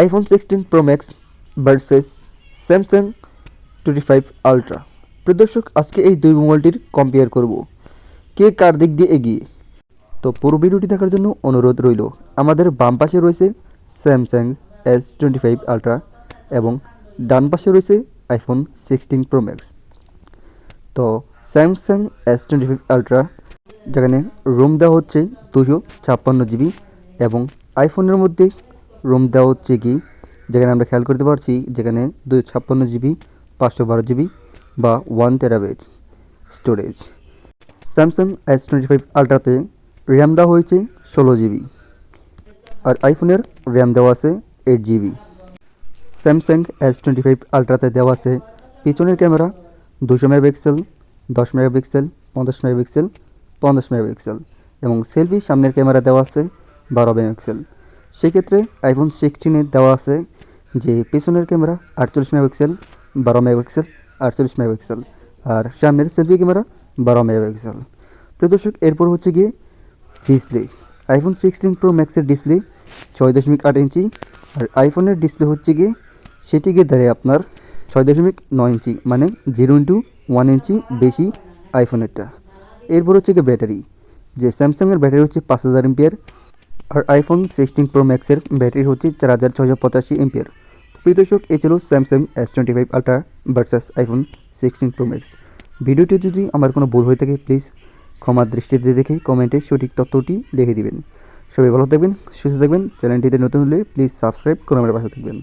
iPhone 16 Pro Max versus Samsung 25 ultra. প্রদর্শক আজকে এই দুই মোবাইলটির কম্পেয়ার করব, কে কার দিক দিয়ে এগিয়ে। তো পুরো ভিডিওটি দেখার জন্য অনুরোধ রইল। আমাদের বাম পাশে রয়েছে স্যামসাং S25 আলট্রা এবং ডান পাশে রয়েছে আইফোন 16 Pro Max। তো স্যামসাং S25 আলট্রা যেখানে রোম দেওয়া হচ্ছে 256 GB এবং আইফোনের মধ্যে রোম দেওয়া হচ্ছে কি, যেখানে আমরা খেয়াল করতে পারছি যেখানে 256 GB 512 GB বা 1 TB স্টোরেজ। স্যামসাং S25 আলট্রাতে র্যাম দেওয়া হয়েছে 16 GB আর আইফোনের র্যাম দেওয়া আছে 8 GB। স্যামসাং S25 আলট্রাতে দেওয়া আছে পিছনের camera 200 megapixel, 10 megapixel, 50 megapixel, 50 megapixel এবং সেলফি সামনের ক্যামেরা দেওয়া আছে 12 মেগাপিক্সেল। সেক্ষেত্রে আইফোন 16-এ দেওয়া আছে যে পেছনের ক্যামেরা 48 মেগাপিক্সেল, 12 মেগাপিক্সেল, 48 মেগাপিক্সেল আর সামনের সেলফি ক্যামেরা 12 মেগাপিক্সেল। প্রদর্শক এরপর হচ্ছে গিয়ে ডিসপ্লে। আইফোন 16 Pro Max-এর ডিসপ্লে 6.8 ইঞ্চি আর আইফোনের ডিসপ্লে হচ্ছে গিয়ে সেটি গিয়ে দাঁড়ায় আপনার 6.9 ইঞ্চি, মানে 0x1 ইঞ্চি বেশি আইফোনেরটা। এরপর হচ্ছে গিয়ে ব্যাটারি, যে স্যামসাংয়ের ব্যাটারি হচ্ছে 5000 এমপিআর আর আইফোন 16 Pro Max-এর ব্যাটারি হচ্ছে 4685 এমপিআর। প্রিয় দর্শক, এই ছিল Samsung S25 ultra versus iPhone 16 Pro Max। ভিডিওটি যদি আমার কোনো ভুল হয়ে থাকে প্লিজ ক্ষমার দৃষ্টিতে দেখে কমেন্টে সঠিক তথ্যটি লিখে দিবেন। সবাই ভালো থাকবেন, সুস্থ থাকবেন। চ্যানেলটিতে নতুন হলে প্লিজ সাবস্ক্রাইব করে আমার পাশে থাকবেন।